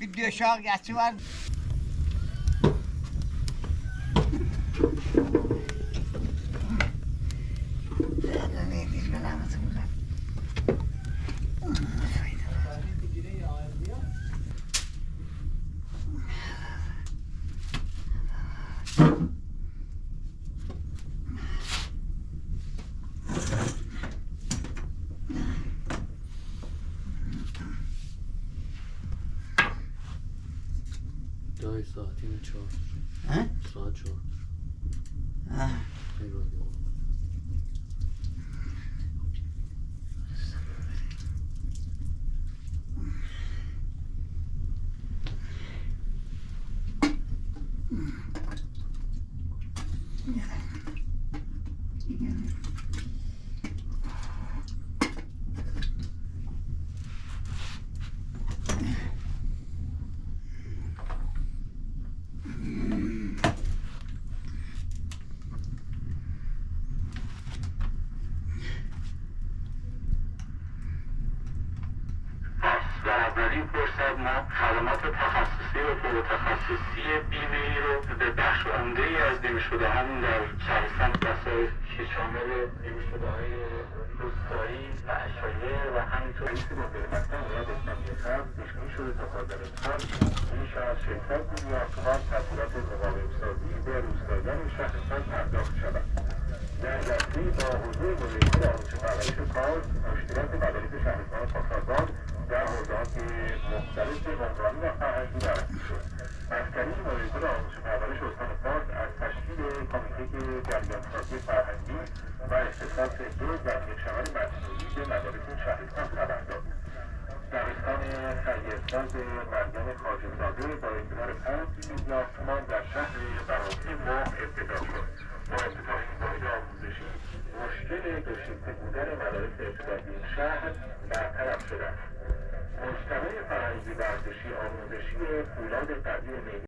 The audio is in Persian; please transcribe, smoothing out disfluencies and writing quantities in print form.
Video şarkı geçiyor. دای ساعتی 4 ساعت 4 این فرصت ما خدمات تخصصی و فوق تخصصی بیمه ای رو به بخش عمده ای از بیمه شده همون در شهرستان وسایل که شامل بیمه شده های روستایی و اشایه و همینطور این سیما به مکتن باید اسلامی خرد پیشگی شده تا قادر امسال این شهر شرکت میلیاردها تبدیلات مقاوم سازی به روستاییان شهرستان پرداخت شود. در دسته با حضور مدیریت آموزش پرورش کار مشکلات مدارس شهرستان پاسارگاد در حوزه‌های مختلف عمرانی و فرهنگی بررسی شد. مسکنی مدیریت آموزش پرورش استان فارس از تشکیل کمیته جریان‌سازی فرهنگی و اختصاص دو در کشور مصنوعی به مدارس شهرستان خبر داد. دبستان خیرساز مریم خواجه‌زاده با اعتبار 5 میلیارد تومان در شهر براتی ماه ابتدا شد. با افتتاح این واحد آموزشی مشکل دوشیفته بودن مدارس ابتدایی شهر برطرف شده است. مجتمع فرهنگی ورزشی آموزشی فولاد قوی